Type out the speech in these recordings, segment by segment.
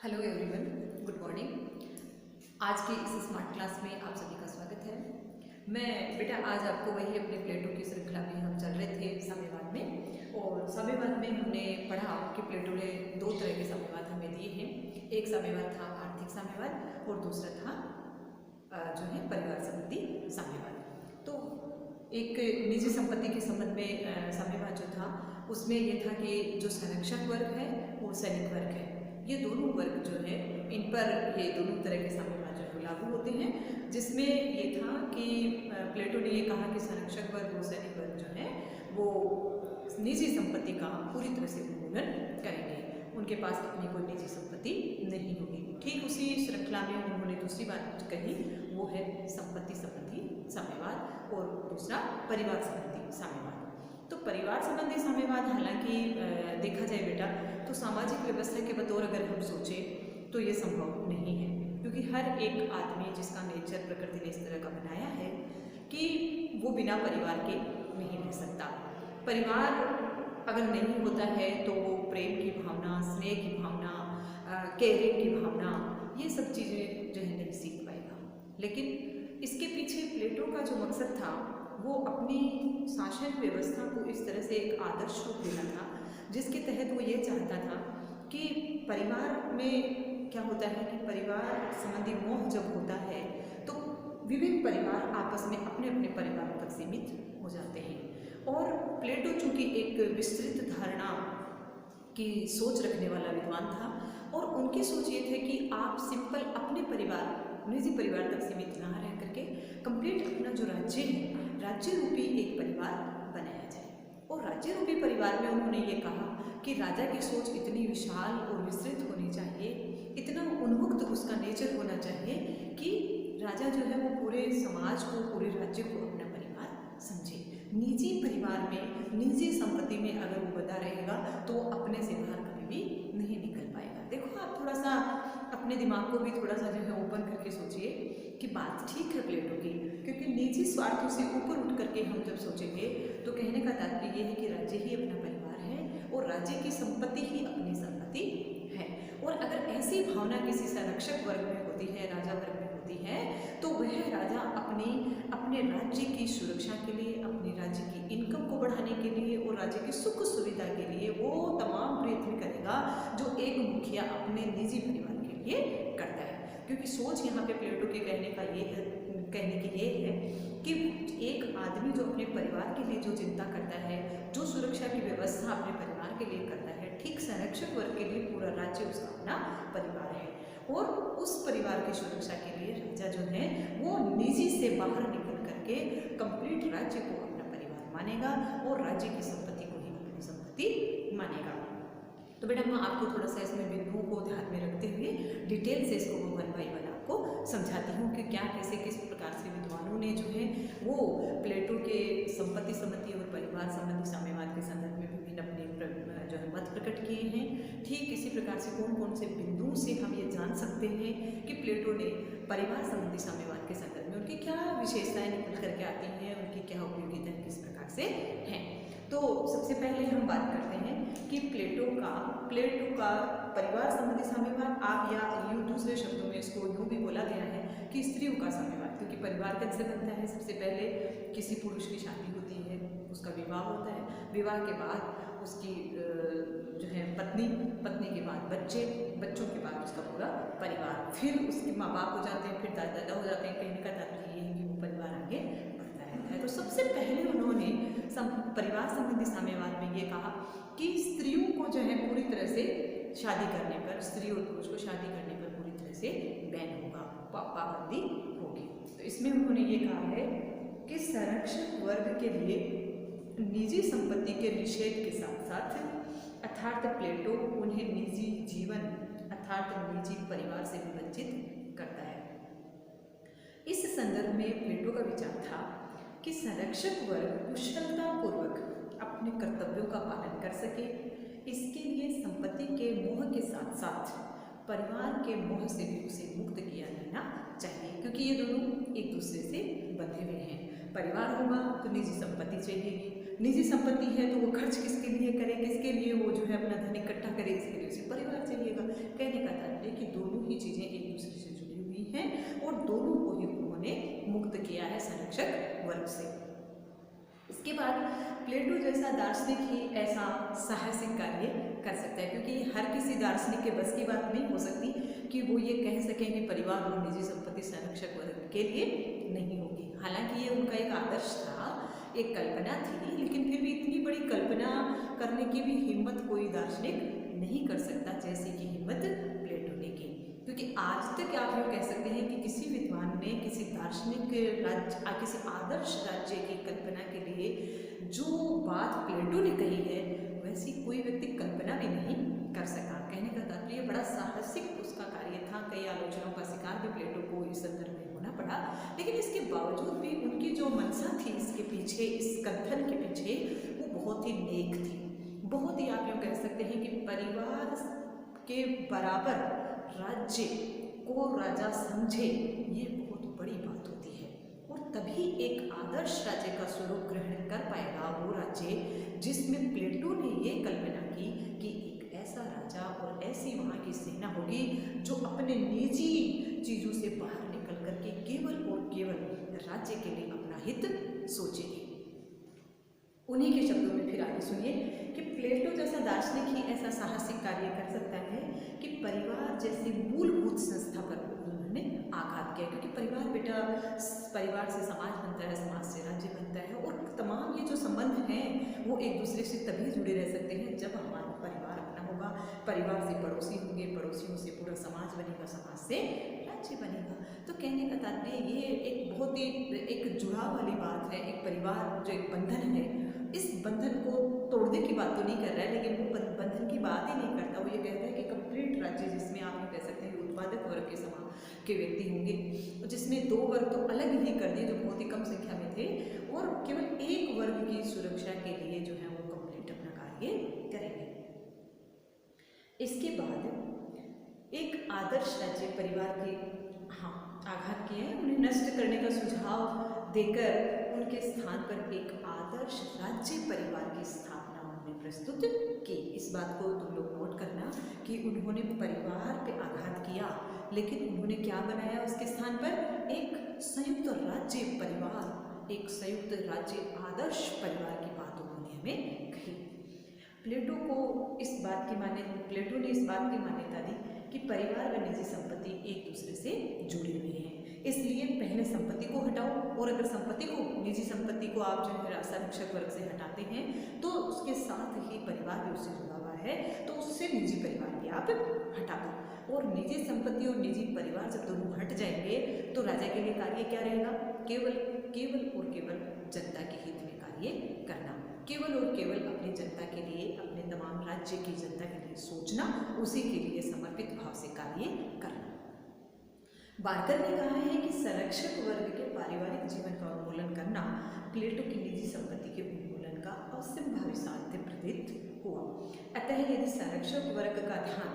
Hello everyone, good morning. आज की इस स्मार्ट क्लास में आप सभी का स्वागत है। मैं बेटा आज आपको वही अपने प्लेटो की श्रृंखला में हम चल रहे थे साम्यवाद में, और साम्यवाद में हमने पढ़ा कि प्लेटो ने दो तरह के साम्यवाद हमें दिए हैं। एक साम्यवाद था आर्थिक साम्यवाद और दूसरा था जो है परिवार संबंधी साम्यवाद। तो एक निजी संपत्ति के संबंध में साम्यवाद जो था उसमें ये था कि जो संरक्षक वर्ग है और सैनिक वर्ग है, ये दोनों वर्ग जो है इन पर ये दोनों तरह के साम्यवाद जो है लागू होते हैं। जिसमें ये था कि प्लेटो ने ये कहा कि संरक्षक वर्ग और सैनिक वर्ग जो है वो निजी संपत्ति का पूरी तरह से उन्मूलन करेंगे, उनके पास अपनी कोई निजी संपत्ति नहीं होगी। ठीक उसी श्रृंखला में उन्होंने दूसरी बात कही, वो है संपत्ति संबंधी साम्यवाद और दूसरा परिवार संबंधी साम्यवाद। तो परिवार संबंधी साम्यवाद हालांकि देखा जाए बेटा तो सामाजिक व्यवस्था के बतौर अगर हम सोचें तो ये संभव नहीं है, क्योंकि हर एक आदमी जिसका नेचर प्रकृति ने इस तरह का बनाया है कि वो बिना परिवार के नहीं रह सकता। परिवार अगर नहीं होता है तो वो प्रेम की भावना, स्नेह की भावना, केयरिंग की भावना, ये सब चीज़ें जो है नहीं सीख पाएगा। लेकिन इसके पीछे प्लेटो का जो मकसद था वो अपनी शासन व्यवस्था को इस तरह से एक आदर्श रूप देना था, जिसके तहत वो ये चाहता था कि परिवार में क्या होता है कि परिवार संबंधी मोह जब होता है तो विभिन्न परिवार आपस में अपने अपने परिवारों तक सीमित हो जाते हैं। और प्लेटो चूँकि एक विस्तृत धारणा की सोच रखने वाला विद्वान था, और उनकी सोच ये थे कि आप सिंपल अपने परिवार, निजी परिवार तक सीमित ना रह करके कंप्लीट अपना जो राज्य है, राज्य रूपी एक परिवार बनाया जाए। और राज्य रूपी परिवार में उन्होंने ये कहा कि राजा की सोच इतनी विशाल और विस्तृत होनी चाहिए, इतना उन्मुक्त उसका नेचर होना चाहिए कि राजा जो है वो पूरे समाज को, पूरे राज्य को अपना परिवार समझे। निजी परिवार में, निजी संपत्ति में अगर वो बंधा रहेगा तो वो अपने से बाहर कभी भी नहीं निकल पाएगा। देखो आप थोड़ा सा अपने दिमाग को भी थोड़ा सा जो है ओपन करके सोचिए कि बात ठीक है प्लेटो की, क्योंकि निजी स्वार्थों से ऊपर उठ करके हम जब सोचेंगे तो कहने का तात्पर्य ये है कि राज्य ही अपना परिवार है और राज्य की संपत्ति ही अपनी संपत्ति है। और अगर ऐसी भावना किसी संरक्षक वर्ग में होती है, राजा वर्ग में होती है, तो वह राजा अपने राज्य की सुरक्षा के लिए, अपने राज्य की इनकम को बढ़ाने के लिए और राज्य की सुख सुविधा के लिए वो तमाम प्रयत्न करेगा जो एक मुखिया अपने निजी परिवार के लिए करता है। क्योंकि सोच यहाँ पे प्लेटो के कहने की ये है कि एक आदमी जो अपने परिवार के लिए जो चिंता करता है, जो सुरक्षा की व्यवस्था अपने परिवार के लिए करता है, ठीक संरक्षक वर्ग के लिए पूरा राज्य उसका अपना परिवार है। और उस परिवार की सुरक्षा के लिए राजा जो है वो निजी से बाहर निकल करके कंप्लीट राज्य को अपना परिवार मानेगा और राज्य की संपत्ति को ही अपनी संपत्ति मानेगा। तो बेटा मैं आपको थोड़ा सा इसमें बिंदुओं को ध्यान में रखते हुए डिटेल से इसको वन बाई वन आपको समझाती हूँ कि क्या कैसे किस प्रकार से विद्वानों ने जो है वो प्लेटो के संपत्ति संबंधी और परिवार संबंधी साम्यवाद के संदर्भ में विभिन्न अपने जो है मत प्रकट किए हैं। ठीक इसी प्रकार से कौन कौन से बिंदुओं से हम ये जान सकते हैं कि प्लेटो ने परिवार संबंधी साम्यवाद के संदर्भ में उनकी क्या विशेषताएं निकल करके आती हैं, उनकी क्या उपयोगिता किस प्रकार से हैं। तो सबसे पहले हम बात करते हैं कि प्लेटो का परिवार संबंधी साम्यवाद, आप या यूँ दूसरे शब्दों में इसको यूँ भी बोला गया है कि स्त्रियों का साम्यवाद, क्योंकि परिवार कैसे बनता है, सबसे पहले किसी पुरुष की शादी होती है, उसका विवाह होता है, विवाह के बाद उसकी जो है पत्नी के बाद बच्चों के बाद उसका पूरा परिवार, फिर उसके माँ बाप हो जाते हैं, फिर दादा हो जाते हैं। कहने का तात्पर्य ये है कि वो परिवार आगे बढ़ता रहता है। तो सबसे पहले उन्होंने परिवार संबंधी साम्यवाद में ये कहा कि स्त्रियों को जो है पूरी तरह से शादी करने पर, स्त्री और पुरुष को शादी करने पर पूरी तरह से बैन होगा, पाबंदी होगी। तो इसमें उन्होंने ये कहा है कि संरक्षक वर्ग के लिए निजी संपत्ति के निषेध के साथ साथ अर्थात प्लेटो उन्हें निजी जीवन अर्थात निजी परिवार से भी वंचित करता है। इस संदर्भ में प्लेटो का विचार था कि संरक्षक वर्ग कुशलतापूर्वक अपने कर्तव्यों का पालन कर सके, इसके लिए संपत्ति के मोह के साथ साथ परिवार के मोह से भी उसे मुक्त किया जाना चाहिए, क्योंकि ये दोनों एक दूसरे से बंधे हुए हैं। परिवार होगा तो निजी संपत्ति चाहिएगी, निजी संपत्ति है तो वो खर्च किसके लिए करे, किसके लिए वो जो है अपना धन इकट्ठा करे, इसके लिए उसे परिवार चाहिएगा। कहने का तात्पर्य कि दोनों ही चीज़ें एक दूसरे से जुड़ी हुई हैं और दोनों को ही उन्होंने मुक्त किया है संरक्षक वर्ग से। इसके बाद प्लेटो जैसा दार्शनिक ही ऐसा साहसिक कार्य कर सकता है, क्योंकि हर किसी दार्शनिक के बस की बात नहीं हो सकती कि वो ये कह सकें कि परिवार और निजी संपत्ति संरक्षक वर्ग के लिए नहीं होगी। हालांकि ये उनका एक आदर्श था, एक कल्पना थी, लेकिन फिर भी इतनी बड़ी कल्पना करने की भी हिम्मत कोई दार्शनिक नहीं कर सकता जैसे कि हिम्मत प्लेटो ने की। क्योंकि आज तक आप यूँ कह सकते हैं कि किसी विद्वान ने किसी दार्शनिक राज्य, किसी आदर्श राज्य की कल्पना के लिए जो बात प्लेटो ने कही है वैसी कोई व्यक्ति कल्पना भी नहीं कर सका। कहने का तात्पर्य बड़ा साहसिक उसका कार्य था। कई आलोचनाओं का शिकार भी प्लेटो को इस संदर्भ में होना पड़ा, लेकिन इसके बावजूद भी उनकी जो मंशा थी इसके पीछे, इस कथन के पीछे, वो बहुत ही नेक थी। बहुत ही आप यूँ कह सकते हैं कि परिवार के बराबर राज्य को राजा समझे, ये बहुत बड़ी बात होती है। और तभी एक आदर्श राज्य का स्वरूप ग्रहण कर पाएगा वो राज्य जिसमें प्लेटो ने ये कल्पना की कि एक ऐसा राजा और ऐसी वहाँ की सेना होगी जो अपने निजी चीज़ों से बाहर निकल करके केवल और केवल राज्य के लिए अपना हित सोचेगी। उन्हीं के शब्दों में फिर आगे सुनिए कि प्लेटो जैसा दार्शनिक ही ऐसा साहसिक कार्य कर सकता है कि परिवार जैसी मूलभूत संस्था पर उन्होंने आघात किया। क्योंकि परिवार बेटा, परिवार से समाज बनता है, समाज से राज्य बनता है, और तमाम ये जो संबंध हैं वो एक दूसरे से तभी जुड़े रह सकते हैं जब हमारा परिवार अपना होगा, परिवार से पड़ोसी होंगे, पड़ोसियों से पूरा समाज बनेगा, समाज से राज्य बनेगा। तो कहने का तात्पर्य ये एक बहुत ही एक जुड़ाव वाली बात है। एक परिवार जो एक बंधन है, इस बंधन को तोड़ने की बात तो नहीं कर रहा है, लेकिन वो बंधन की बात ही नहीं करता। वो ये कहता है कि कंप्लीट राज्य जिसमें आप ये कह सकते हैं कि उत्पादक वर्ग के समाज के व्यक्ति होंगे, जिसमें दो वर्ग तो अलग ही कर दिए जो बहुत ही कम संख्या में थे, और केवल एक वर्ग की सुरक्षा के लिए जो है वो कंप्लीट अपना कार्य करेंगे। इसके बाद एक आदर्श राज्य परिवार के आघात किए हैं, उन्हें नष्ट करने का सुझाव देकर उनके स्थान पर एक आदर्श राज्य परिवार की स्थापना उन्होंने प्रस्तुत की। इस बात को तुम लोग नोट करना कि उन्होंने परिवार पे आघात किया, लेकिन उन्होंने क्या बनाया उसके स्थान पर? एक संयुक्त राज्य परिवार, एक संयुक्त राज्य आदर्श परिवार की बात उन्होंने हमें कही। प्लेटो ने इस बात की मान्यता दी कि परिवार व निजी संपत्ति एक दूसरे से जुड़े हुए हैं, इसलिए पहले संपत्ति को हटाओ, और अगर निजी संपत्ति को आप जो है संरक्षक वर्ग से हटाते हैं तो उसके साथ ही परिवार भी उससे जुड़ा हुआ है, तो उससे निजी परिवार भी आप हटा दो। और निजी संपत्ति और निजी परिवार जब दोनों हट जाएंगे तो राजा के लिए कार्य क्या रहेगा? केवल और केवल जनता के हित में कार्य करना, केवल और केवल अपनी जनता के लिए, अपने तमाम राज्य की जनता के लिए सोचना, उसी के लिए समर्पित भाव से कार्य करना। बार्कर ने कहा है कि संरक्षक वर्ग के पारिवारिक जीवन का उन्मूलन करना प्लेटो की निजी संपत्ति के उन्मूलन का असंभावी साध्य प्रतीत हुआ। अतः यदि संरक्षक वर्ग का ध्यान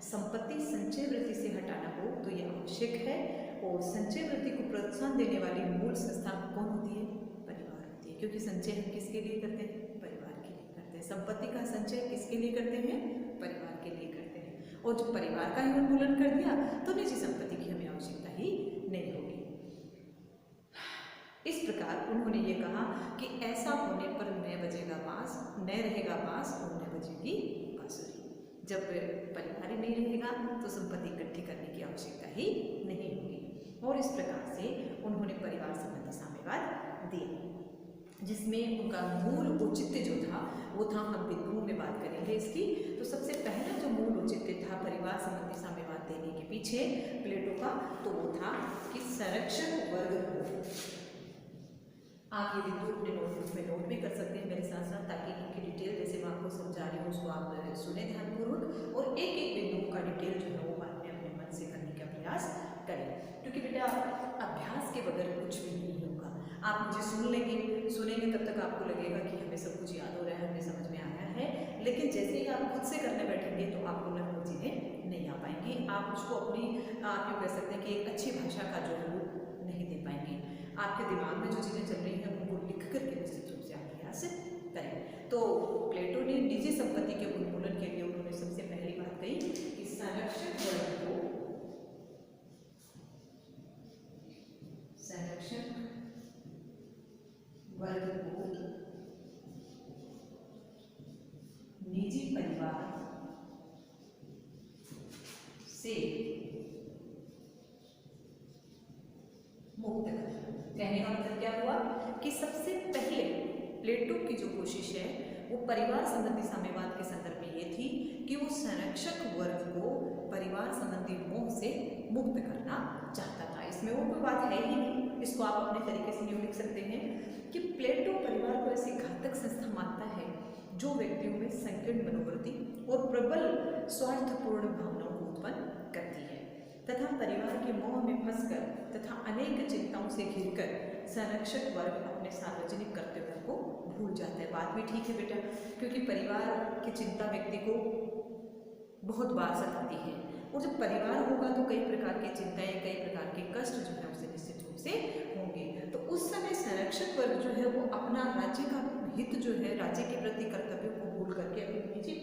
संपत्ति संचय वृत्ति से हटाना हो तो यह आवश्यक है, और संचय वृत्ति को प्रोत्साहन देने वाली मूल संस्था कौन होती है? परिवार होती है। क्योंकि संचय हम किसके लिए करते हैं? परिवार के लिए करते हैं। संपत्ति का संचय किसके लिए करते हैं? परिवार के लिए करते हैं। और जब परिवार का ही उन्मूलन कर दिया तो निजी संपत्ति की हमें आवश्यकता ही नहीं होगी। इस प्रकार उन्होंने ये कहा कि ऐसा होने पर न बजेगा बांस, न रहेगा बांस और न बजेगी बांसुरी। जब परिवार ही नहीं रहेगा तो संपत्ति इकट्ठी करने की आवश्यकता ही नहीं होगी। और इस प्रकार से उन्होंने परिवार संबंधी साम्यवाद दिए, जिसमें उनका मूल औचित्य जो था वो था, हम बिंदुओं में बात करेंगे इसकी। तो सबसे पहला जो मूल औचित्य था परिवार संबंधी साम्यवाद देने के पीछे प्लेटो का, तो वो था कि संरक्षक वर्ग को, आप ये बिंदु अपने नोटबुक में नोट भी कर सकते हैं मेरे साथ साथ, ताकि इनकी डिटेल जैसे मैं आपको समझा रही हूँ उसको आप सुने ध्यानपूर्वक, और एक एक बिंदु का डिटेल जो है वो अपने मन से करने का प्रयास करें। क्योंकि बेटा अभ्यास के बगैर कुछ भी नहीं होगा। आप मुझे सुनेंगे तब तक आपको लगेगा कि हमें सब कुछ याद हो रहा है, हमें समझ में आया है, लेकिन जैसे ही आप खुद से करने बैठेंगे तो आपको लगभग चीज़ें नहीं आ पाएंगी। आप उसको अपनी, आप यूँ कह सकते हैं कि एक अच्छी भाषा का जो है वो नहीं दे पाएंगे। आपके दिमाग में जो चीज़ें चल रही हैं उनको लिख करके निश्चित रूप से आप प्रयास निजी परिवार से मुक्त करना। कहने का मतलब क्या हुआ कि सबसे पहले प्लेटो की जो कोशिश है वो परिवार संबंधी साम्यवाद के संदर्भ में ये थी कि वो संरक्षक वर्ग को परिवार संबंधी मोह से मुक्त करना चाहता था। इसमें वो कोई बात है ही नहीं, इसको आप अपने तरीके से यूँ लिख सकते हैं कि प्लेटो परिवार को ऐसी घातक संस्था मानता है जो व्यक्तियों में संकीर्ण मनोवृत्ति और प्रबल स्वार्थपूर्ण भावनाओं को उत्पन्न करती है तथा परिवार के मोह में फंसकर तथा अनेक चिंताओं से घिरकर संरक्षक वर्ग अपने सार्वजनिक कर्तव्यों को भूल जाता है। बात भी ठीक है बेटा, क्योंकि परिवार की चिंता व्यक्ति को बहुत बार सताती है और जब परिवार होगा तो कई प्रकार की चिंताएं, कई प्रकार के कष्ट जो है उसे निश्चित रूप से होंगे। तो उस समय संरक्षक वर्ग जो है वो अपना राज्य का हित जो है, राज्य के प्रति कर्तव्यों को भूल करके अपने निजी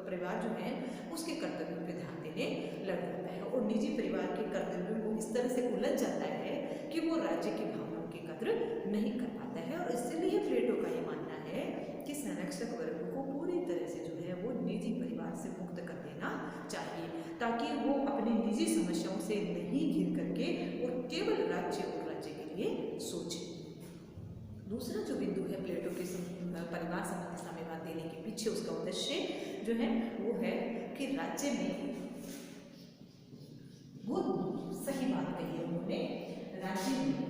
परिवार जो है उसके कर्तव्यों पर ध्यान देने लग जाता है और निजी परिवार के कर्तव्यों को इस तरह से उलझ जाता है कि वो राज्य की भावनाओं की कद्र नहीं कर पाता है। और इसलिए प्लेटो का ये मानना है कि संरक्षक वर्ग को पूरी तरह से जो है वो निजी परिवार से मुक्त कर देना चाहिए ताकि वो अपनी निजी समस्याओं से नहीं घिर करके और केवल राज्य और राज्य के लिए सोचे। दूसरा जो बिंदु है प्लेटो के परिवार संबंधी साम्यवाद देने के पीछे उसका उद्देश्य जो है वो है कि राज्य में, वो सही बात कही है उन्होंने, राज्य में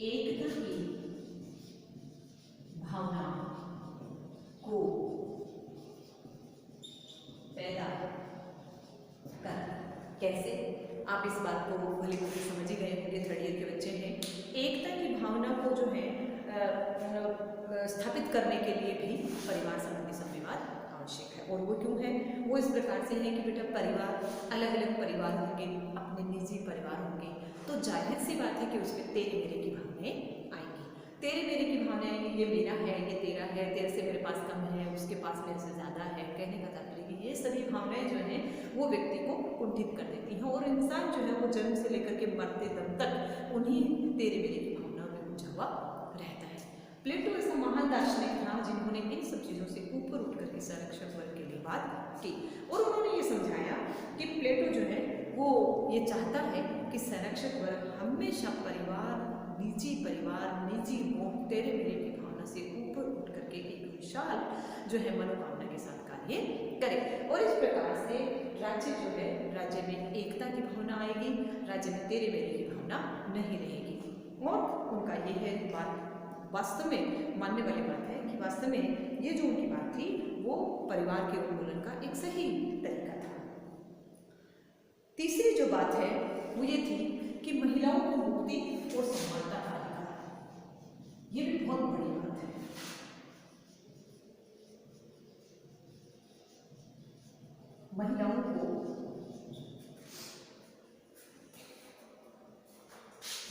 एकता की भावना को पैदा कर। कैसे? आप इस बात को भली भांति समझ ही गए होंगे, थर्ड ईयर के बच्चे हैं। एकता की भावना को जो है स्थापित करने के लिए भी परिवार संबंधी साम्यवाद आवश्यक है। और वो क्यों है? वो इस प्रकार से है कि बेटा परिवार, अलग अलग परिवार होंगे, अपने निजी परिवार होंगे, तो जाहिर सी बात है कि उसमें तेरे मेरे की भावनाएं आएंगी। तेरे मेरे की भावनाएं आएंगी, ये मेरा है, ये तेरा है, तेरे से मेरे पास कम है, उसके पास मेरे से ज़्यादा है। कहने का तात्पर्य कि ये सभी भावनाएं जो हैं वो व्यक्ति को कुंठित कर देती हैं और इंसान जो है वो जन्म से लेकर के मरते दम तक उन्हीं तेरे मेरे की भावनाओं में उलझा हुआ रहता है। प्लेटो ऐसा महान दार्शनिक था जिन्होंने इन सब चीज़ों से ऊपर उठ करके संरक्षक वर्ग के लिए बात की और उन्होंने ये समझाया कि प्लेटो जो है वो ये चाहता है कि संरक्षक वर्ग हमेशा परिवार, निजी मोह, तेरे मेरे की भावना से ऊपर उठ करके एक विशाल जो है मनोकामना के साथ कार्य करे और इस प्रकार से राज्य जो है, राज्य में एकता की भावना आएगी, राज्य में तेरे मेरे की भावना नहीं रहेगी। और उनका ये है बात, वास्तव में मानने वाली बात है कि वास्तव में ये जो उनकी बात थी वो परिवार के उन्मूलन का एक सही तरीका था। तीसरी जो बात है वो ये थी कि महिलाओं को मुक्ति और समानता का अधिकार, ये भी बहुत बड़ी बात है। महिलाओं को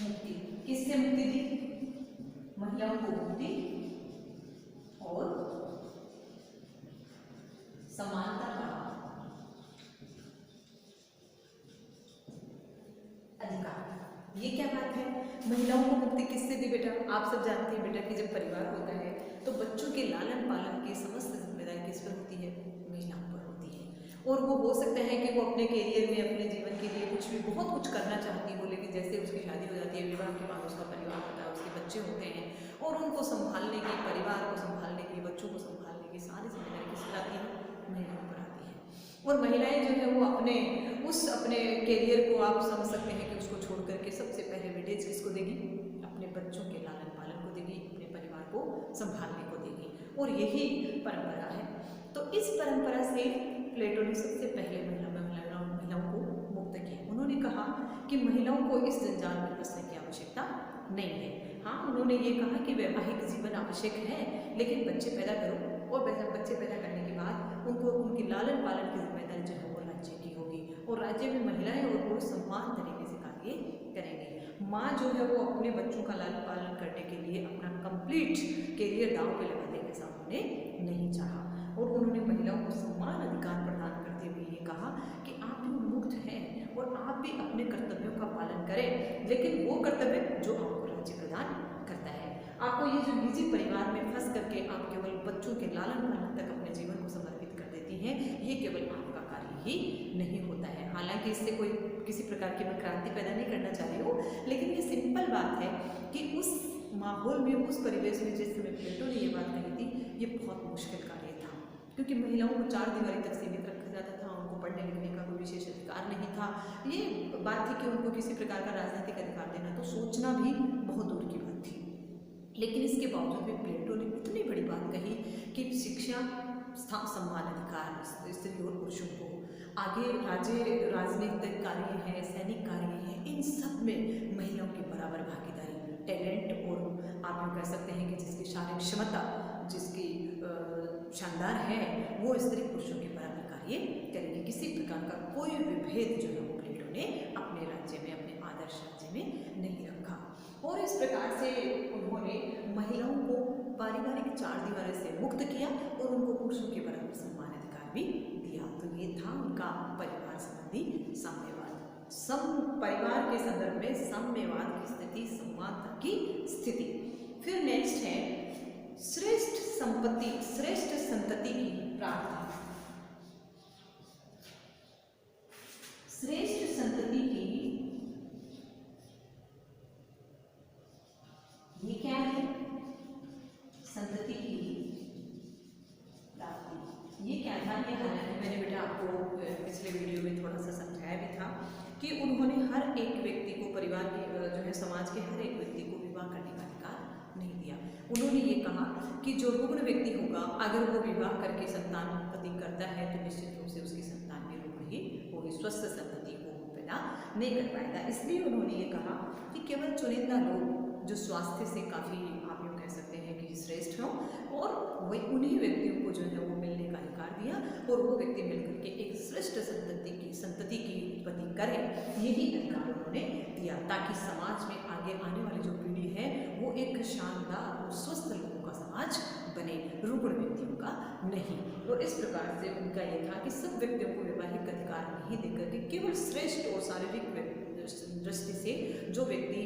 मुक्ति, किससे मुक्ति दी? महिलाओं को मुक्ति और समानता का अधिकार। ये क्या बात है? महिलाओं को मुक्ति किससे दी बेटा? आप सब जानते हैं बेटा कि जब परिवार होता है तो बच्चों के लालन पालन की समस्त जिम्मेदारी किस पर होती है? महिलाओं पर होती है। और वो हो सकता है कि वो अपने कैरियर में, अपने जीवन के लिए बहुत कुछ करना चाहती हो, लेकिन जैसे उसकी शादी हो जाती है, विवाह के बाद उसका परिवार होता है, उसके बच्चे होते हैं और उनको संभालने की, परिवार को संभालने की, बच्चों को संभालने की सारी जिम्मेदारी किस पर आती है? महिलाओं पर आती है। और महिलाएं जो है वो अपने कैरियर को आप समझ सकते हैं कि उसको छोड़ करके सबसे पहले वेटेज किसको देगी? अपने बच्चों के लालन पालन को देगी, अपने परिवार को संभालने को देगी और यही परंपरा है। तो इस परंपरा से प्लेटो ने सबसे पहले महिलाओं को मुक्त किया। उन्होंने कहा कि महिलाओं को इस जंजाल में फंसने की आवश्यकता नहीं है। हाँ, उन्होंने ये कहा कि वैवाहिक जीवन आवश्यक है, लेकिन बच्चे पैदा करो और बच्चे पैदा करने के बाद उनको उनकी लालन पालन की जिम्मेदारी जो है वो राज्य की होगी और राज्य में महिलाएं और पुरुष समान तरीके से कार्य करेंगे। माँ जो है वो अपने बच्चों का लालन पालन करने के लिए अपना कंप्लीट कैरियर दांव पे लगा देने ऐसा उन्होंने नहीं चाहा और उन्होंने महिलाओं को समान अधिकार प्रदान करते हुए ये कहा कि आप भी मुक्त हैं और आप भी अपने कर्तव्यों का पालन करें, लेकिन वो कर्तव्य जो आपको राज्य प्रदान करता है। आपको ये जो निजी इससे कोई किसी प्रकार की मैं क्रांति पैदा नहीं करना चाह रही हूँ, लेकिन ये सिंपल बात है कि उस माहौल में, उस परिवेश में जिस समय प्लेटो ने ये बात कही थी, ये बहुत मुश्किल कार्य था, क्योंकि महिलाओं को चार दीवारी तक सीमित रखा जाता था, उनको पढ़ने लिखने का कोई विशेष अधिकार नहीं था। ये बात थी कि उनको किसी प्रकार का राजनीतिक अधिकार देना तो सोचना भी बहुत दूर की बात थी। लेकिन इसके बावजूद भी प्लेटो ने इतनी बड़ी बात कही कि शिक्षा, सम्मान, अधिकार स्त्री और पुरुषों को आगे, राजनीतिक कार्य है, सैनिक कार्य है, इन सब में महिलाओं की बराबर भागीदारी, टैलेंट और आप यूँ कह सकते हैं कि जिसकी शारीरिक क्षमता, जिसकी शानदार है, वो स्त्री पुरुषों के बराबर कार्य करेगी। किसी प्रकार का कोई विभेद जो है वो प्लेटो ने अपने राज्य में, अपने आदर्श राज्य में नहीं रखा। और इस प्रकार से उन्होंने महिलाओं को पारिवारिक चार दीवारी से मुक्त किया और उनको पुरुषों के बराबर सम्मान, अधिकार भी दिया। तो ये था उनका परिवार संबंधी साम्यवाद। परिवार के संदर्भ में साम्यवाद की स्थिति, संवाद की स्थिति। फिर नेक्स्ट है श्रेष्ठ संतति की प्रार्थना। श्रेष्ठ संतति की ये क्या है? संतति की प्राप्ति। ये क्या था? ये हालांकि मैंने बेटा आपको पिछले वीडियो में थोड़ा सा समझाया भी था कि उन्होंने हर एक व्यक्ति को, परिवार के जो है समाज के हर एक व्यक्ति को विवाह करने का अधिकार नहीं दिया। उन्होंने ये कहा कि जो रुग्ण व्यक्ति होगा, अगर वो विवाह करके संतान उत्पत्ति करता है तो निश्चित रूप से उसकी संतान भी रुग्ण ही होगी, स्वस्थ संतति को पैदा नहीं कर पाएगा। इसलिए उन्होंने ये कहा कि केवल चुनिंदा लोग जो स्वास्थ्य से काफ़ी, आप यूँ कह सकते हैं कि श्रेष्ठ हों, और वही उन्हीं व्यक्तियों को जो है वो मिलने का अधिकार दिया, और वो व्यक्ति मिलकर के एक श्रेष्ठ संतति की उत्पत्ति करें, यही अधिकार उन्होंने दिया, ताकि समाज में आगे आने वाली जो पीढ़ी है वो एक शानदार और स्वस्थ लोगों का समाज बने, रुग्ण व्यक्तियों का नहीं। और इस प्रकार से उनका ये था कि सब व्यक्तियों को वैवाहिक अधिकार नहीं देकर के केवल श्रेष्ठ और शारीरिक दृष्टि से जो व्यक्ति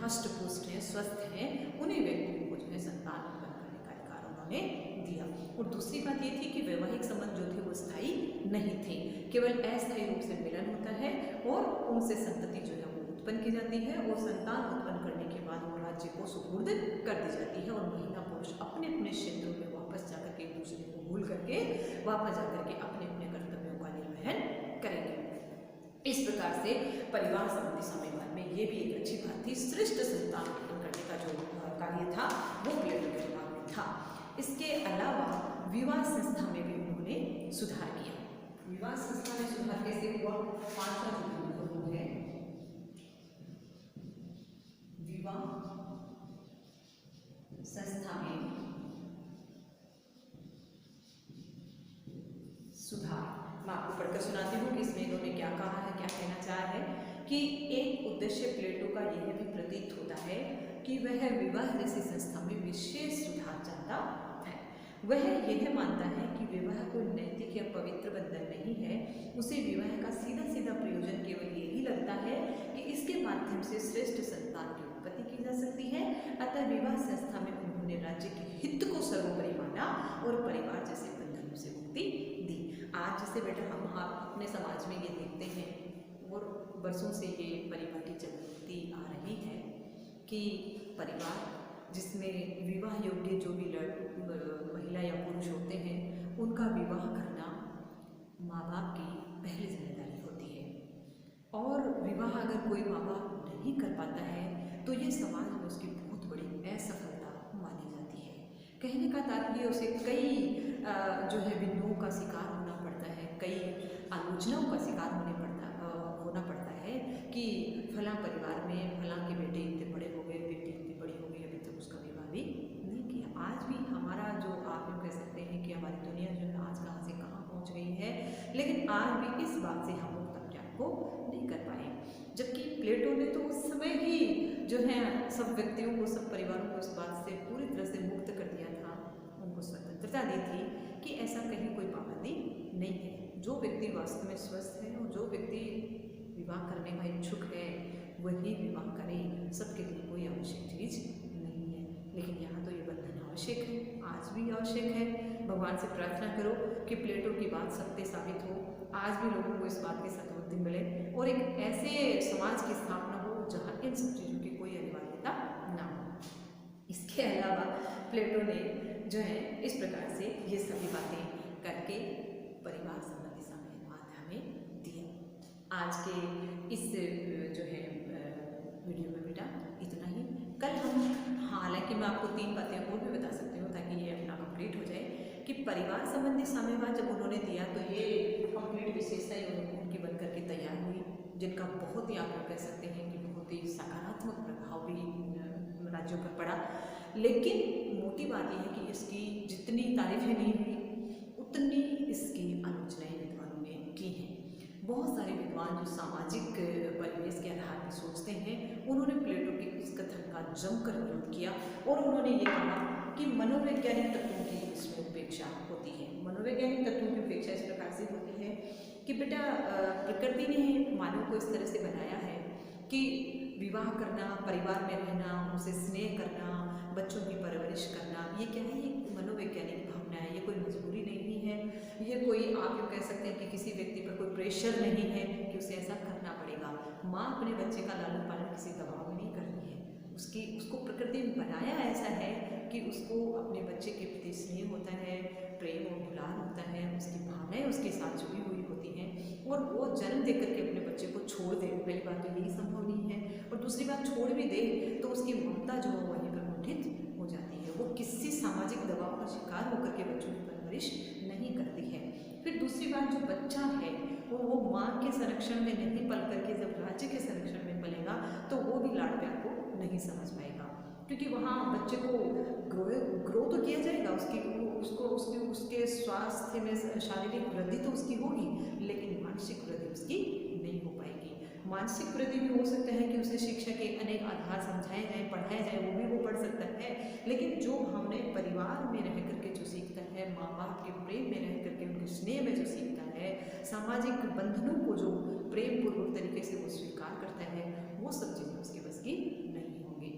हष्ट पुष्ट हैं, स्वस्थ हैं, उन्हीं व्यक्तियों को जो है संतान उत्पन्न करने का अधिकार उन्होंने दिया। और दूसरी बात ये थी कि वैवाहिक संबंध जो थे वो स्थायी नहीं थे, केवल अस्थायी रूप से मिलन होता है और उनसे संतति जो है वो उत्पन्न की जाती है, और संतान उत्पन्न करने के बाद वो राज्य को सुपुर्द कर दी जाती है, और महिला पुरुष अपने अपने क्षेत्रों में वापस जाकर के एक दूसरे को भूल करके वापस जाकर के अपने अपने कर्तव्यों का निर्वहन करेंगे। इस प्रकार से परिवार संबंधी साम्यवाद में ये भी एक अच्छी बात थी। श्रेष्ठ संतान उत्पन्न करने का जो कार्य था वो प्लेटो के दिमाग में था। इसके अलावा विवाह संस्था में भी उन्होंने सुधार किया। विवाह संस्था में सुधार कैसे हुआ? पांचवा जो वो है विवाह संस्था में सुधार। मैं आपको पढ़कर सुनाती हूँ कि इसमें इन्होंने क्या कहा है, क्या कहना चाहा है। कि एक उद्देश्य प्लेटो का यह भी प्रतीत होता है कि वह विवाह जैसी संस्था में विशेष सुधार चाहता है। वह यह मानता है कि विवाह कोई नैतिक या पवित्र बंधन नहीं है। उसे विवाह का सीधा सीधा प्रयोजन केवल यही लगता है कि इसके माध्यम से श्रेष्ठ संतान की उत्पत्ति की जा सकती है। अतः विवाह संस्था में उन्होंने राज्य के हित को सर्वोपरि माना और परिवार जैसे बंधनों से मुक्ति दी। आज जैसे बेटा हम अपने समाज में ये देखते हैं और वर्षों से ये परिपाटी चलती आ रही है कि परिवार जिसमें विवाह योग्य जो भी महिला या पुरुष होते हैं उनका विवाह करना माँ बाप की पहली जिम्मेदारी होती है, और विवाह अगर कोई माँ बाप नहीं कर पाता है तो ये समाज में उसकी बहुत बड़ी असफलता मानी जाती है। कहने का तात्पर्य उसे कई जो है बिंदुओं का शिकार होना पड़ता है, कई आलोचनाओं का शिकार होना पड़ता है कि फलां परिवार में फलां के बेटे इतने बड़े हो गए, बेटी इतनी बड़ी हो गई, अभी तक उसका विवाह भी नहीं किया। आज भी हमारा जो आप कह सकते हैं कि हमारी दुनिया जो है आज कहाँ से कहाँ पहुँच गई है, लेकिन आज भी इस बात से हम लोग अपने आप को नहीं कर पाए। जबकि प्लेटो ने तो उस समय ही जो है सब व्यक्तियों को, सब परिवारों को इस बात से पूरी तरह से मुक्त कर दिया था, उनको स्वतंत्रता दी थी कि ऐसा कहीं कोई पाबंदी नहीं है। जो व्यक्ति वास्तव में स्वस्थ है और जो व्यक्ति विवाह करने का इच्छुक है वही विवाह करे, सबके लिए कोई आवश्यक चीज़ नहीं है। लेकिन यहाँ तो ये बंधन आवश्यक है, आज भी आवश्यक है। भगवान से प्रार्थना करो कि प्लेटो की बात सत्य साबित हो आज भी लोगों को इस बात की सद्बुद्धि मिले और एक ऐसे समाज की स्थापना हो जहाँ इन सब चीज़ों की कोई अनिवार्यता ना हो। इसके अलावा प्लेटो ने जो है इस प्रकार से ये सभी बातें करके परिवार संबंधी साम्यवाद हमें दिया। आज के इस जो है वीडियो में बेटा इतना ही। कल हम, हालांकि मैं आपको 3 बातें और भी बता सकती हूँ ताकि ये अपना कंप्लीट हो जाए कि परिवार संबंधी साम्यवाद जब उन्होंने दिया तो ये कंप्लीट विशेषताएं उनकी बन करके तैयार हुई, जिनका बहुत ही आप लोग कह सकते हैं कि बहुत ही सकारात्मक प्रभाव भी राज्यों पर पड़ा। लेकिन मोटी बात यह है कि इसकी जितनी तारीफें नहीं हुई उतनी इसकी आलोचनाएं विद्वानों ने की हैं। बहुत सारे विद्वान जो सामाजिक परिवेश के आधार पर सोचते हैं उन्होंने प्लेटो के इस कथन का जमकर विरोध किया और उन्होंने ये कहा कि मनोवैज्ञानिक तत्वों की इसमें उपेक्षा होती है। मनोवैज्ञानिक तत्वों की उपेक्षा इस प्रकार से होती है कि बेटा प्रकृति ने मानव को इस तरह से बनाया है कि विवाह करना, परिवार में रहना, उनसे स्नेह करना, बच्चों की परवरिश करना, ये क्या है, ये मनोवैज्ञानिक भावना है, ये कोई मजबूरी नहीं है, ये कोई आप ये कह सकते हैं कि किसी व्यक्ति पर कोई प्रेशर नहीं है कि उसे ऐसा करना पड़ेगा। माँ अपने बच्चे का लालन पालन किसी दबाव में नहीं करती है, उसको प्रकृति में बनाया ऐसा है कि उसको अपने बच्चे के प्रति स्नेह होता है, प्रेम और दुलार होता है, उसकी भावनाएं उसके साथ जुड़ी हुई होती हैं और वो जन्म दे करके अपने बच्चे को छोड़ दे, पहली बात तो यही संभव नहीं है, और दूसरी बात छोड़ भी दे तो उसकी ममता जो है वहीं पर कुंठित हो जाती है। वो किसी सामाजिक दबाव का शिकार होकर के बच्चों की परवरिश नहीं करती है। फिर दूसरी बात, जो बच्चा है वो माँ के संरक्षण में नहीं पल करके जब राज्य के संरक्षण में पलेगा तो वो भी लाड़ प्यार को नहीं समझ पाएगा, क्योंकि वहाँ बच्चे को ग्रो तो किया जाएगा, उसके स्वास्थ्य में शारीरिक वृद्धि तो उसकी होगी, लेकिन मानसिक वृद्धि उसकी नहीं हो पाएगी। मानसिक वृद्धि भी हो सकता है कि उसे शिक्षा के अनेक आधार समझाए जाए, पढ़ाए जाए, वो भी वो पढ़ सकता है, लेकिन जो हमने परिवार में रह करके जो सीखता है, माँ बाप के प्रेम में रह करके उनके स्नेह में जो सीखता है, सामाजिक बंधनों को जो प्रेम पूर्वक तरीके से वो स्वीकार करता है, वो सब चीज़ें उसके बस की नहीं होंगी।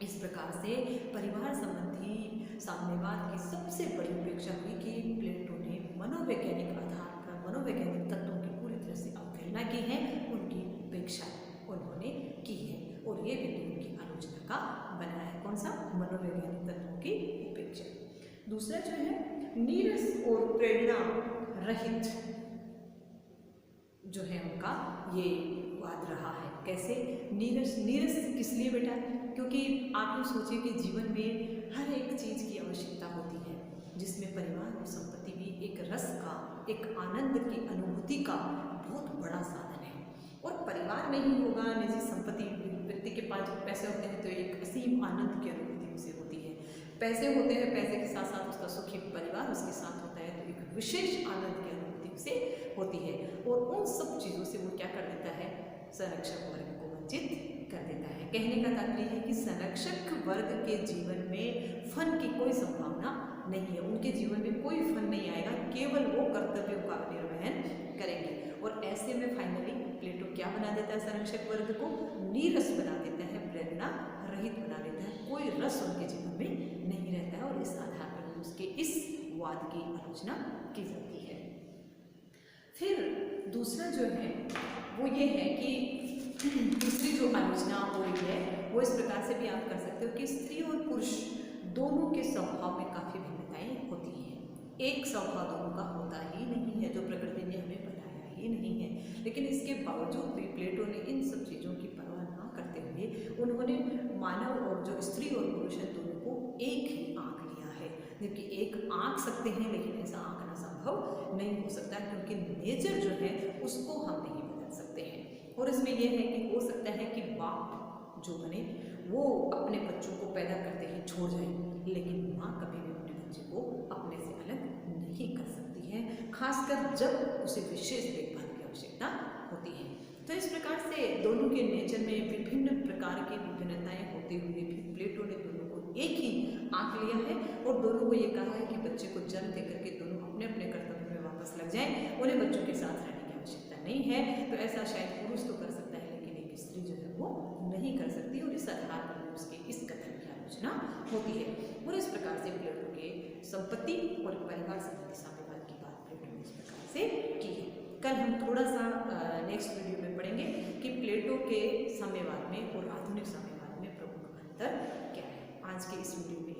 इस प्रकार से परिवार संबंधी साम्यवाद की सबसे बड़ी उपेक्षा हुई कि प्लेटो ने मनोवैज्ञानिक आधार पर मनोवैज्ञानिक तत्वों की पूरी तरह से अवहेलना की है, उनकी उपेक्षा उन्होंने की है और ये वीडियो की आलोचना का बना है। कौन सा? मनोवैज्ञानिक तत्वों की उपेक्षा। दूसरा जो है नीरस और प्रेरणा रहित जो है उनका ये वाद रहा है। कैसे नीरस किस लिए बेटा? क्योंकि आप लोग सोचिए कि जीवन में हर एक चीज़ की आवश्यकता होती है, जिसमें परिवार और संपत्ति भी एक रस का, एक आनंद की अनुभूति का बहुत बड़ा साधन है। और परिवार नहीं होगा, निजी संपत्ति, व्यक्ति के पास पैसे होते हैं तो एक असीम आनंद की अनुभूति उसे होती है। पैसे होते हैं, पैसे के साथ साथ उसका सुखी परिवार उसके साथ होता है तो एक विशेष आनंद की अनुभूति उसे होती है। और उन सब चीज़ों से वो क्या कर देता है? संरक्षक वर्ग को वंचित कर देता है। कहने का तात्पर्य है कि संरक्षक वर्ग के जीवन में फन की कोई संभावना नहीं है, उनके जीवन में कोई फन नहीं आएगा, केवल वो कर्तव्यों का निर्वहन करेंगे। और ऐसे में फाइनली प्लेटो क्या बना देता है? संरक्षक वर्ग को नीरस बना देता है, प्रेरणा रहित बना देता है, कोई रस उनके जीवन में नहीं रहता है। और इस आधार पर उसके इस वाद की आलोचना की जाती है। फिर दूसरा जो है वो ये है कि दूसरी जो आलोचना हो रही है वो इस प्रकार से भी आप कर सकते हो कि स्त्री और पुरुष दोनों के स्वभाव में काफ़ी भिन्नताएं होती हैं। एक स्वभाव दोनों का होता ही नहीं है, जो प्रकृति ने हमें बनाया ही नहीं है। लेकिन इसके बावजूद भी प्लेटो ने इन सब चीज़ों की परवाह न करते हुए उन्होंने मानव और जो स्त्री और पुरुष है दोनों को एक ही आंक लिया है। जबकि एक आंक सकते हैं लेकिन ऐसा आंकना संभव नहीं हो सकता, क्योंकि नेचर जो है उसको हम नहीं बदल सकते हैं। और इसमें यह है कि हो सकता है कि बाप जो बने वो अपने बच्चों को पैदा करते ही छोड़ जाए, लेकिन माँ कभी भी अपने बच्चे को अपने से अलग नहीं कर सकती है, खासकर जब उसे विशेष देखभाल की आवश्यकता होती है। तो इस प्रकार से दोनों के नेचर में विभिन्न प्रकार की विभिन्नताएं होते हुए भी प्लेटो ने दोनों को एक ही आंक लिया है और दोनों को ये कहा है कि बच्चे को जन्म देकर के दोनों अपने अपने कर्तव्य में वापस लग जाएं, उन्हें बच्चों के साथ रहने की आवश्यकता नहीं है। तो ऐसा शायद पुरुष तो कर सकता है लेकिन एक स्त्री जो है वो नहीं कर सकती, और इस आधार पर उसके इस कथन की आलोचना होती है। और इस प्रकार से प्लेटो के संपत्ति और परिवार संबंधी साम्यवाद की बात प्लेटो ने इस प्रकार से की है। कल हम थोड़ा सा नेक्स्ट वीडियो में पढ़ेंगे कि प्लेटो के साम्यवाद में और आधुनिक साम्यवाद में प्रमुख अंतर क्या है। आज के इस वीडियो में